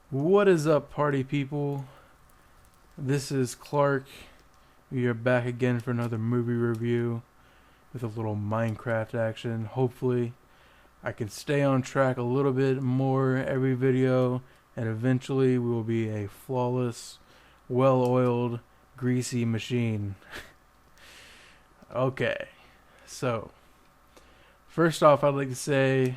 What is up, party people? This is Clark. We are back again for another movie review with a little Minecraft action. Hopefully, I can stay on track a little bit more every video, and eventually, we will be a flawless, well oiled, greasy machine. Okay, so, first off, I'd like to say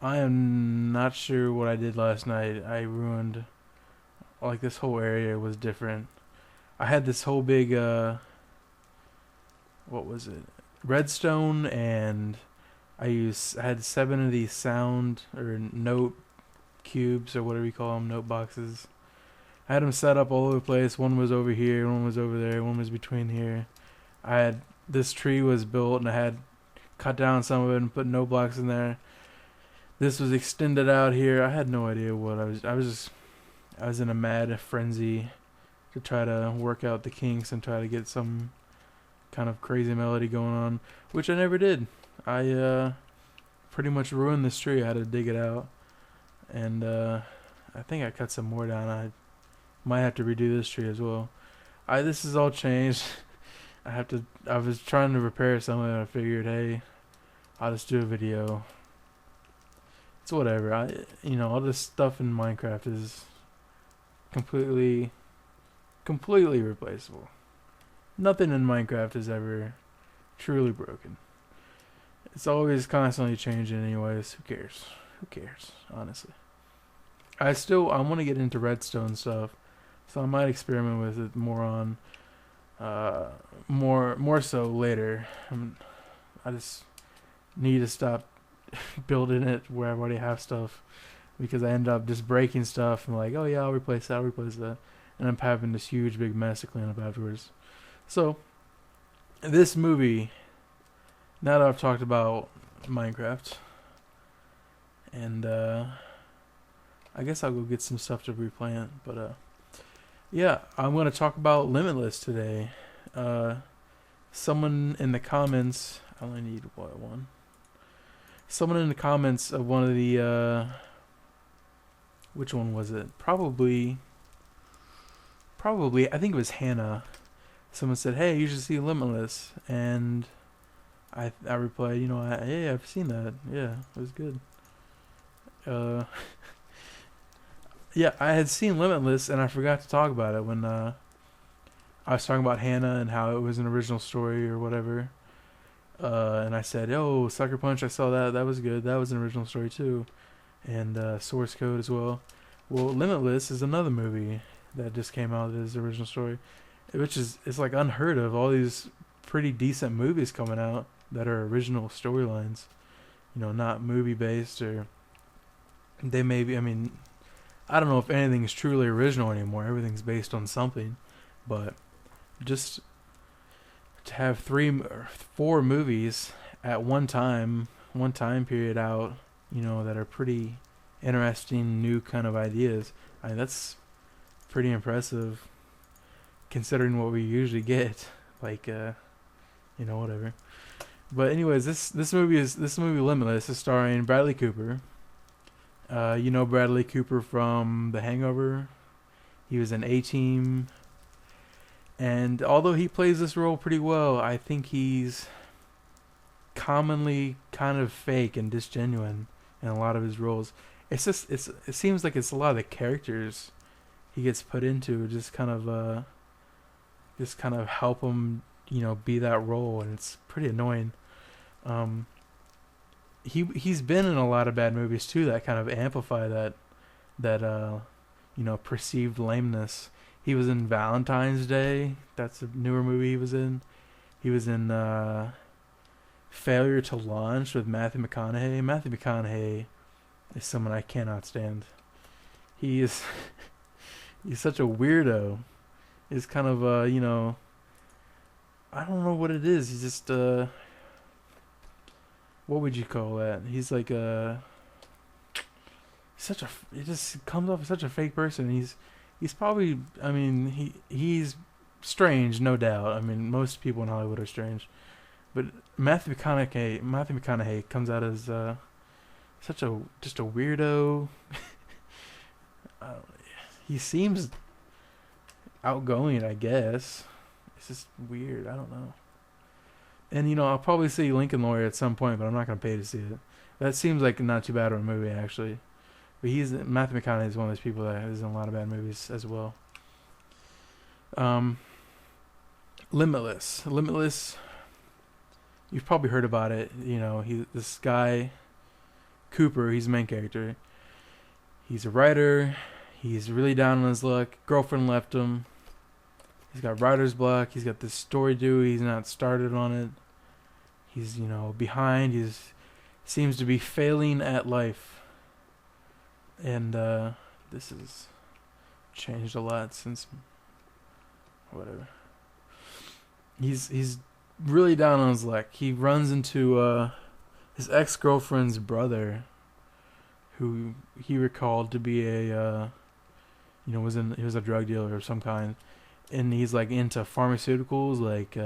I am not sure what I did last night. I ruined, like, this whole area was different. I had this whole big, what was it? Redstone, and I had 7 of these sound or note cubes or whatever you call them, note boxes. I had them set up all over the place. One was over here, one was over there, one was between here. I had this tree was built, and I had cut down some of it and put note blocks in there. This was extended out here. I had no idea what I was. I was in a mad frenzy to try to work out the kinks and try to get some kind of crazy melody going on, which I never did. I pretty much ruined this tree. I had to dig it out, and I think I cut some more down. I might have to redo this tree as well. This is all changed. I was trying to repair something, and I figured, hey, I'll just do a video. It's whatever. All this stuff in Minecraft is completely replaceable. Nothing in Minecraft is ever truly broken. It's always constantly changing anyways. Who cares? Who cares, honestly? I want to get into redstone stuff, so I might experiment with it more on more so later. I just need to stop building it where I already have stuff, because I end up just breaking stuff and like, oh yeah, I'll replace that, and I'm having this huge big mess to clean up afterwards. So, this movie, now that I've talked about Minecraft, and I guess I'll go get some stuff to replant, but yeah, I'm going to talk about Limitless today. Someone in the comments, I only need one. Someone in the comments of one of the, which one was it? Probably, I think it was Hannah. Someone said, hey, you should see Limitless. And I replied, hey, I've seen that. Yeah, it was good. Yeah, I had seen Limitless, and I forgot to talk about it when I was talking about Hannah and how it was an original story or whatever. And I said, oh, Sucker Punch, I saw that. That was good. That was an original story too. And Source Code as well. Well, Limitless is another movie that just came out as original story, which it's like unheard of. All these pretty decent movies coming out that are original storylines, not movie based, or they may be. I mean, I don't know if anything is truly original anymore. Everything's based on something, but just to have 4 movies at one time period out, that are pretty interesting, new kind of ideas. I mean, that's pretty impressive considering what we usually get. Like, whatever. But anyways, this movie Limitless is starring Bradley Cooper. Bradley Cooper from The Hangover. He was in A-Team. And although he plays this role pretty well, I think he's commonly kind of fake and disgenuine in a lot of his roles. It seems like it's a lot of the characters he gets put into just kind of help him, be that role, and it's pretty annoying. He's been in a lot of bad movies too that kind of amplify that perceived lameness. He was in Valentine's Day. That's a newer movie he was in. He was in Failure to Launch with Matthew McConaughey. Matthew McConaughey is someone I cannot stand. He's such a weirdo. He's kind of I don't know what it is. He's just what would you call that? He's like he just comes off as such a fake person. He's probably, I mean, he's strange, no doubt. I mean, most people in Hollywood are strange, but Matthew McConaughey comes out as just a weirdo. he seems outgoing, I guess. It's just weird. I don't know. And I'll probably see Lincoln Lawyer at some point, but I'm not gonna pay to see it. That seems like not too bad of a movie, actually. But Matthew McConaughey is one of those people that is in a lot of bad movies as well. Limitless. Limitless. You've probably heard about it. This guy, Cooper. He's the main character. He's a writer. He's really down on his luck. Girlfriend left him. He's got writer's block. He's got this story due. He's not started on it. He's behind. Seems to be failing at life. And this has changed a lot since whatever. He's really down on his luck. He runs into his ex-girlfriend's brother, who he recalled to be a he was a drug dealer of some kind, and he's like into pharmaceuticals, like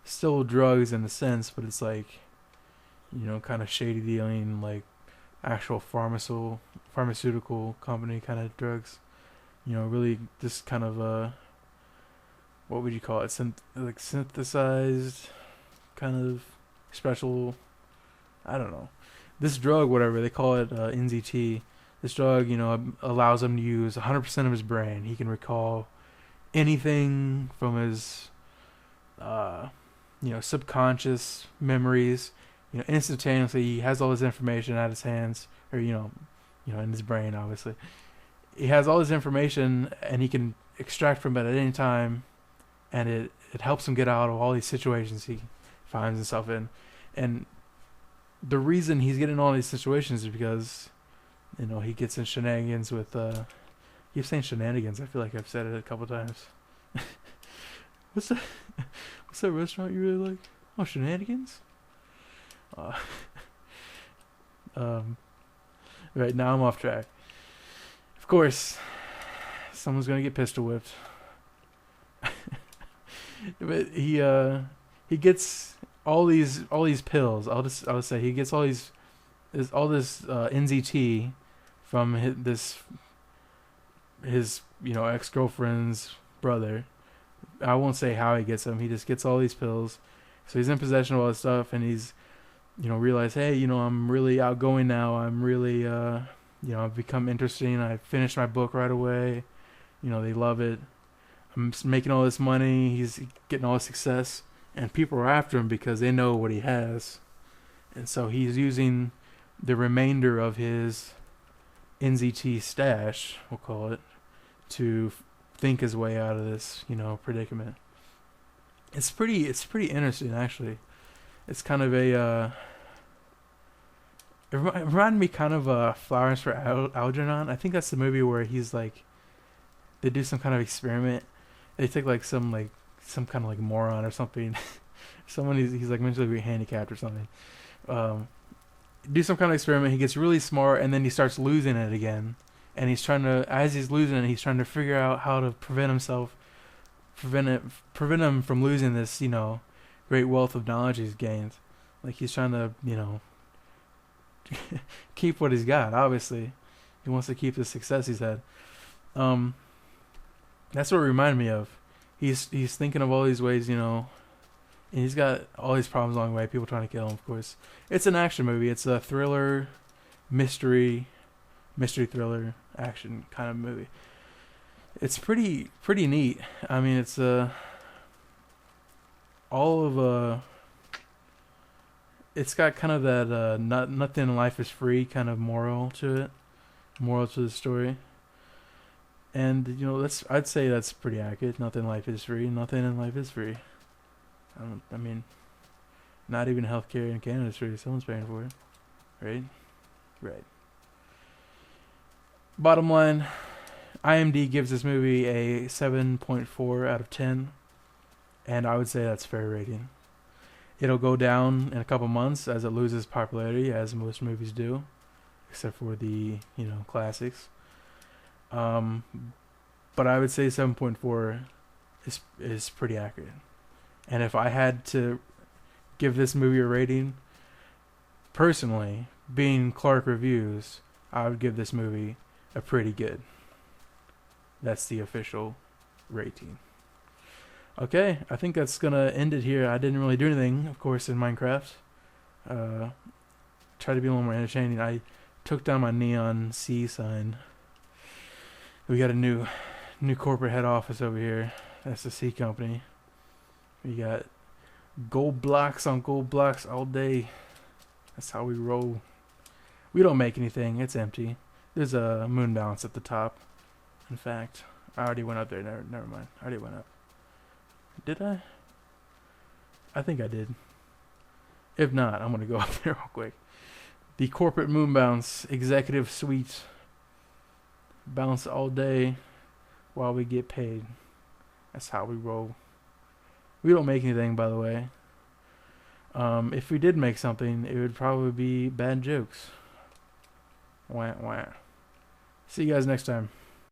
still drugs in a sense, but it's like kind of shady dealing, like actual pharmaceutical company kind of drugs. Really this kind of what would you call it? Like synthesized kind of special. I don't know. This drug, whatever they call it, NZT. This drug, allows him to use 100% of his brain. He can recall anything from his, subconscious memories. Instantaneously. He has all his information at his hands, or in his brain, obviously. He has all his information, and he can extract from it at any time, and it helps him get out of all these situations he finds himself in. And the reason he's getting in all these situations is because, he gets in shenanigans with, you keep saying shenanigans, I feel like I've said it a couple times. What's that restaurant you really like? Oh, Shenanigans? Right, now I'm off track. Of course, someone's gonna get pistol whipped. But he gets all these pills. I'll say he gets all this NZT from his ex-girlfriend's brother. I won't say how he gets them. He just gets all these pills. So he's in possession of all this stuff, and he's realize, hey, I'm really outgoing now. I'm really I've become interesting. I finished my book right away. They love it. I'm making all this money. He's getting all this success, and people are after him because they know what he has. And so he's using the remainder of his NZT stash, we'll call it, to think his way out of this, predicament. It's pretty interesting, actually. It's kind of a it reminded me kind of Flowers for Algernon. I think that's the movie where he's like, they do some kind of experiment. They take like some kind of like moron or something. Someone he's like mentally handicapped or something. Do some kind of experiment. He gets really smart, and then he starts losing it again. And he's trying to, as he's losing it, he's trying to figure out how to prevent him from losing this, great wealth of knowledge he's gained. Like he's trying to, keep what he's got. Obviously, he wants to keep the success he's had. That's what it reminded me of. He's thinking of all these ways, and he's got all these problems along the way. People trying to kill him, of course. It's an action movie. It's a thriller, mystery thriller action kind of movie. It's pretty neat. I mean, it's it's got kind of that nothing in life is free kind of moral to the story. And I'd say that's pretty accurate. Nothing in life is free. Nothing in life is free. I mean, not even healthcare in Canada is free. Someone's paying for it, right? Right. Bottom line, IMDb gives this movie a 7.4 out of 10, and I would say that's fair rating. It'll go down in a couple months as it loses popularity, as most movies do, except for the classics. But I would say 7.4 is pretty accurate. And if I had to give this movie a rating, personally, being Clark Reviews, I would give this movie a pretty good. That's the official rating. Okay, I think that's gonna end it here. I didn't really do anything, of course, in Minecraft. Try to be a little more entertaining. I took down my neon C sign. We got a new corporate head office over here. That's the C company. We got gold blocks on gold blocks all day. That's how we roll. We don't make anything. It's empty. There's a moon balance at the top. In fact, I already went up there. Never mind. I already went up. Did I? I think I did. If not, I'm gonna go up there real quick. The corporate moon bounce executive suite. Bounce all day while we get paid. That's how we roll. We don't make anything, by the way. If we did make something, it would probably be bad jokes. Wah, wah. See you guys next time.